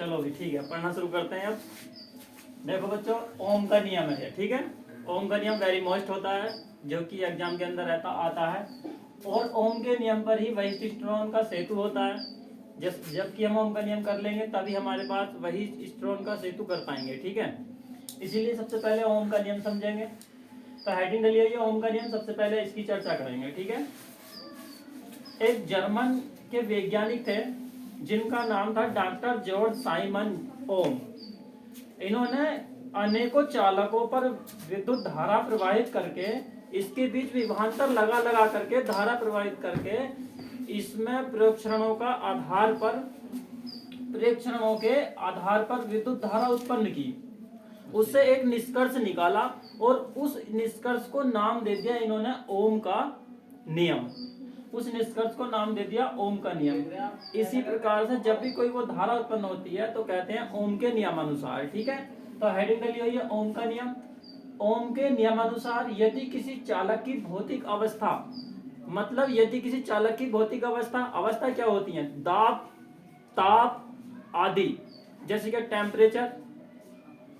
चलो भी ठीक है, पढ़ना शुरू करते हैं अब। देखो बच्चों, ओम का नियम है, ठीक है। ओम का नियम वेरी मोस्ट होता है, जो कि एग्जाम के अंदर आता है। और ओम के नियम पर ही वशिष्ठोन का सेतु होता है। जबकि हम ओम का नियम कर लेंगे तभी हमारे पास वशिष्ठोन का सेतु कर पाएंगे, ठीक है। इसीलिए सबसे पहले ओम का नियम समझेंगे। तो हेडिंग डली है ओम का नियम, सबसे पहले इसकी चर्चा करेंगे, ठीक है। एक जर्मन के वैज्ञानिक थे जिनका नाम था डॉक्टर जॉर्ज साइमन ओम। इन्होंने अनेकों चालकों पर विद्युत धारा प्रवाहित करके इसके बीच विभवांतर लगा करके धारा प्रवाहित करके इसमें प्रेक्षणों के आधार पर विद्युत धारा उत्पन्न की। उससे एक निष्कर्ष निकाला और उस निष्कर्ष को नाम दे दिया इन्होंने ओम का नियम। उस निष्कर्ष को नाम दे दिया ओम का नियम। इसी प्रकार से जब भी कोई वो धारा उत्पन्न होती है तो कहते हैं ओम के नियमानुसार, ठीक है। तो हेडिंग डली हुई है ओम का नियम। ओम के नियमानुसार यदि किसी चालक की भौतिक अवस्था, मतलब यदि किसी चालक की भौतिक अवस्था क्या होती है, दाब, ताप आदि, जैसे कि टेम्परेचर,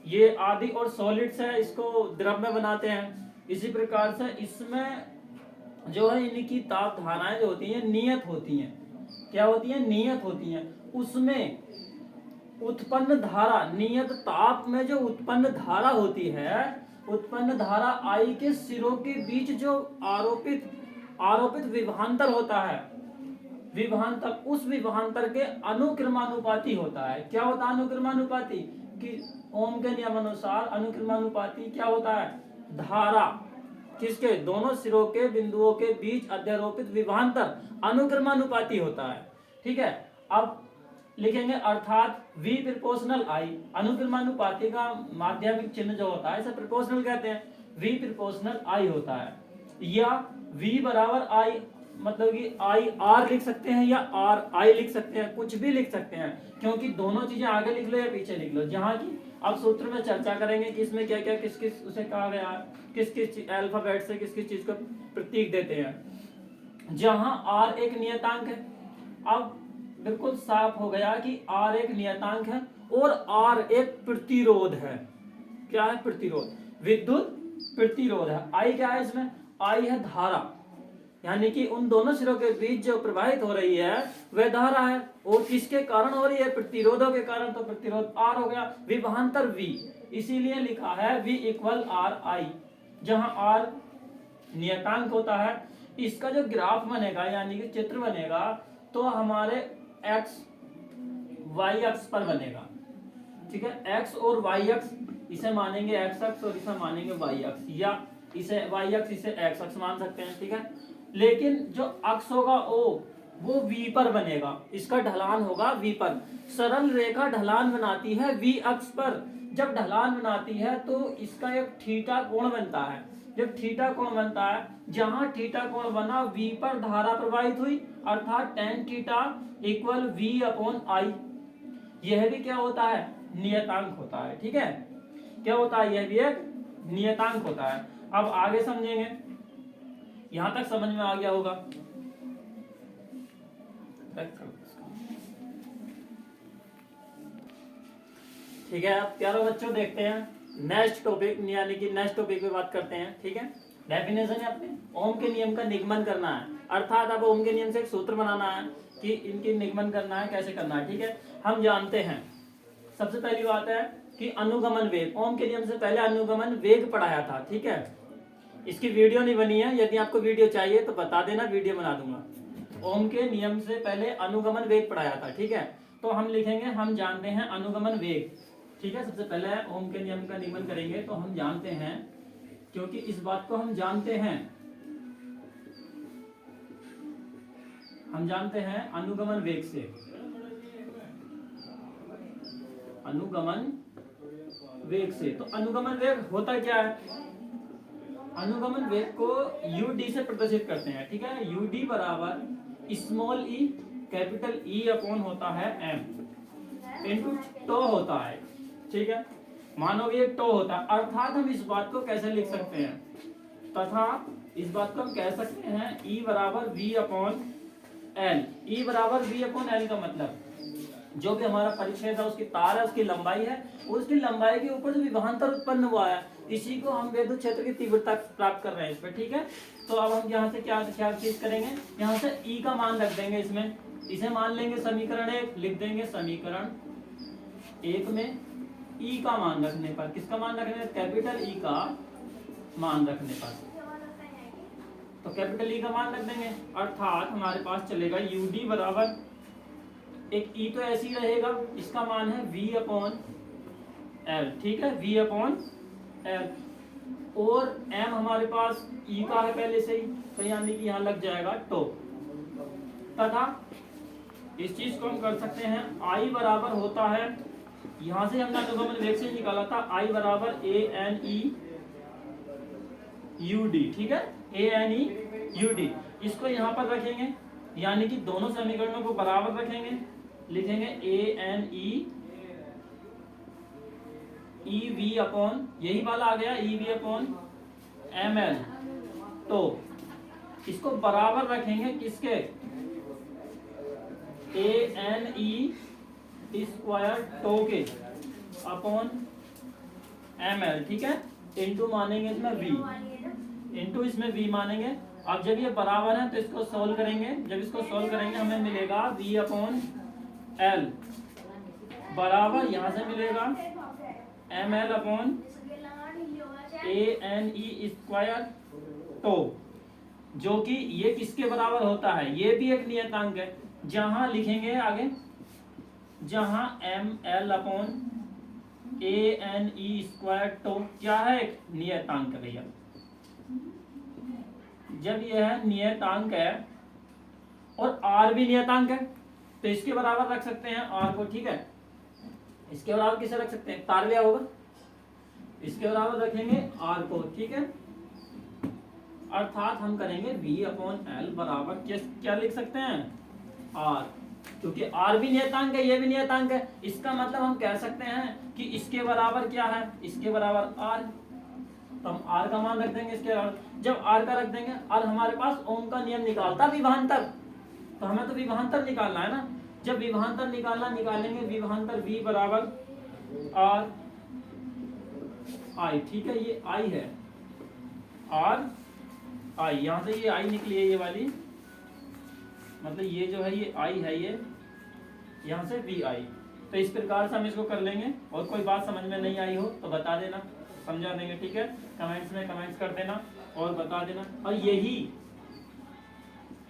ये आदि, और सॉलिड्स है इसको द्रव में बनाते हैं। इसी प्रकार से इसमें जो है इनकी ताप धाराएं जो होती हैं नियत होती हैं। क्या होती हैं? नियत होती हैं। उसमें उत्पन्न धारा, नियत ताप में जो उत्पन्न धारा होती है, उत्पन्न धारा आई के सिरों के बीच जो आरोपित विभवांतर होता है, विभवांतर, उस विभवांतर के अनुक्रमानुपाती होता है। क्या होता है अनुक्रमानुपाती? कि ओम के नियमानुसार अनुक्रमानुपाती क्या होता है? धारा किसके? दोनों सिरों के बिंदुओं के बीच अध्यारोपित विभवांतर अनुक्रमानुपाती होता है, ठीक है। अब लिखेंगे अर्थात V प्रोपोर्शनल I, अनुक्रमानुपाती का माध्यमिक चिन्ह जो होता है इसे प्रोपोर्शनल कहते हैं। V प्रोपोर्शनल I होता है, या V बराबर I, मतलब कि I R लिख सकते हैं या R I लिख सकते हैं, कुछ भी लिख सकते हैं, क्योंकि दोनों चीजें आगे लिख लो या पीछे लिख लो। जहां की अब सूत्र में चर्चा करेंगे कि इसमें क्या क्या किस किस उसे कहा गया है, किस किस अल्फाबेट से किस किस चीज को प्रतीक देते हैं। जहां R एक नियतांक है, अब बिल्कुल साफ हो गया कि R एक नियतांक है और R एक प्रतिरोध है। क्या है? प्रतिरोध, विद्युत प्रतिरोध है। I क्या है इसमें? I है धारा, यानी कि उन दोनों सिरों के बीच जो प्रवाहित हो रही है वह धारा है। और किसके कारण हो रही है? प्रतिरोधों के कारण, तो प्रतिरोध R हो गया। विभवांतर V, इसीलिए लिखा है V इक्वल आर आई, जहां R नियतांक होता है। इसका जो ग्राफ बनेगा यानी कि चित्र बनेगा तो हमारे x y अक्ष पर बनेगा, ठीक है। x और y अक्ष, इसे मानेंगे x अक्ष और इसे मानेंगे y अक्ष, या इसे y अक्ष इसे x अक्ष मान सकते हैं, ठीक है। लेकिन जो अक्ष होगा वो v पर बनेगा, इसका ढलान होगा v पर। सरल रेखा ढलान बनाती है v अक्ष पर। जब ढलान बनाती है तो इसका एक थीटा कोण बनता है। जब थीटा कोण बनता है, जहां थीटा कोण बना v पर धारा प्रवाहित हुई, अर्थात tan theta equal v upon I. यह भी क्या होता है? नियतांक होता है, ठीक है। क्या होता है? यह भी एक नियतांक होता है। अब आगे समझेंगे, यहां तक समझ में आ गया होगा। ठीक है, अब प्यारे बच्चों देखते हैं नेक्स्ट टॉपिक, यानी कि नेक्स्ट टॉपिक पे बात करते हैं, ठीक है। डेफिनेशन है अपने ओम के नियम का निगमन करना है, अर्थात अब ओम के नियम से एक सूत्र बनाना है कि इनकी निगमन करना है, कैसे करना है, ठीक है। हम जानते हैं सबसे पहली बात है कि अनुगमन वेग, ओम के नियम से पहले अनुगमन वेग पढ़ाया था, ठीक है। इसकी वीडियो नहीं बनी है, यदि आपको वीडियो चाहिए तो बता देना, वीडियो बना दूंगा। ओम के नियम से पहले अनुगमन वेग पढ़ाया था, ठीक है। तो हम लिखेंगे, हम जानते हैं अनुगमन वेग, ठीक है। सबसे पहले ओम के नियम का निगमन करेंगे तो हम जानते हैं, क्योंकि इस बात को हम जानते हैं, अनुगमन वेग से। अनुगमन वेग से, तो अनुगमन वेग होता क्या है? अनुगमन वेग को UD से प्रदर्शित करते हैं, ठीक है। UD बराबर small e capital E upon होता है m इंटू टो होता है, ठीक है। मानो ये टो होता है, अर्थात हम इस बात को कैसे लिख सकते हैं, तथा इस बात को हम कह सकते हैं E बराबर V अपॉन L। E बराबर V अपॉन L का मतलब जो भी हमारा परिच्छेद है, उसकी तार है, उसकी लंबाई है, उसकी लंबाई के ऊपर जो विभवांतर उत्पन्न हुआ है, इसी को हम विद्युत क्षेत्र की तीव्रता प्राप्त कर रहे हैं इसमें। ठीक है, तो अब हम यहाँ से क्या क्या चीज करेंगे, यहाँ से E का मान रख देंगे इसमें, इसे मान लेंगे समीकरण 1, लिख देंगे समीकरण 1 में E का मान रखने पर, किसका मान रखने पर, कैपिटल E का मान रखने पर, तो कैपिटल E का मान रख देंगे, अर्थात हमारे पास चलेगा UD बराबर, एक E तो ऐसे ही रहेगा, इसका मान है V/L। ठीक है, V/L, और M हमारे पास E का है पहले से ही, तो यानी कि यहाँ लग जाएगा टो, तथा इस चीज को हम कर सकते हैं, I बराबर होता है, यहाँ से हमने अनुगमन वेग से निकाला था, I बराबर ANE/UD। ठीक है, ANE/UD, इसको यहाँ पर रखेंगे, यानी कि दोनों समीकरणों को बराबर रखेंगे, लिखेंगे ANE/EV/, यही वाला आ गया EV/ml, तो इसको बराबर रखेंगे किसके, ANE² टो के अपॉन ml। ठीक है, इंटू मानेंगे इसमें V, इंटू इसमें V मानेंगे। अब जब ये बराबर है तो इसको सोल्व करेंगे, जब इसको सोल्व करेंगे हमें मिलेगा V/L बराबर, यहाँ से मिलेगा ml/ANE² टो, जो कि ये किसके बराबर होता है, ये भी एक नियतांक है, जहां लिखेंगे आगे, जहां ml/ANE² टो क्या है, एक नियतांक है भैया। जब यह नियतांक है और R भी नियतांक है, तो इसके बराबर रख सकते हैं R को। ठीक है, इसके बराबर किसे रख सकते हैं, तार लिया होगा, इसके बराबर रखेंगे R को। ठीक है, अर्थात हम करेंगे V/L बराबर क्या लिख सकते हैं, R, क्योंकि R भी नियतांक है, ये भी नियतांक है, इसका मतलब हम कह सकते हैं कि इसके बराबर क्या है, इसके बराबर R, तो हम R का मान रख देंगे इसके बराबर। जब R का रख देंगे, और हमारे पास ओम का नियम निकालता विभवांतर, तो हमें तो विभवांतर निकालना है ना, जब विभवांतर निकालेंगे, विभवांतर V बराबर R I। ठीक है, ये I है, R I, यहाँ से ये I निकली है, ये वाली, मतलब ये जो है ये I है, ये यहाँ से VI। तो इस प्रकार से हम इसको कर लेंगे, और कोई बात समझ में नहीं आई हो तो बता देना, समझा देंगे। ठीक है, कमेंट्स में कमेंट्स कर देना और बता देना, और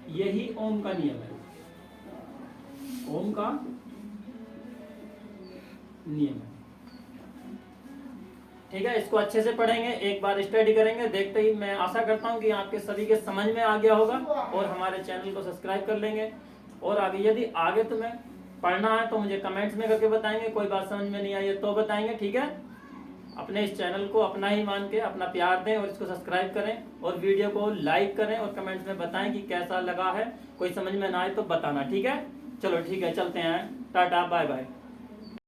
यही ओम का नियम है, ओम का नियम है। ठीक है, इसको अच्छे से पढ़ेंगे, एक बार स्टडी करेंगे, देखते ही मैं आशा करता हूं कि आपके सभी के समझ में आ गया होगा, और हमारे चैनल को सब्सक्राइब कर लेंगे। और आगे यदि आगे तुम्हें पढ़ना है तो मुझे कमेंट्स में करके बताएंगे, कोई बात समझ में नहीं आई है तो बताएंगे। ठीक है, अपने इस चैनल को अपना ही मान के अपना प्यार दें, और इसको सब्सक्राइब करें, और वीडियो को लाइक करें, और कमेंट्स में बताएं कि कैसा लगा है, कोई समझ में ना आए तो बताना। ठीक है, चलो ठीक है, चलते हैं, टाटा बाय बाय।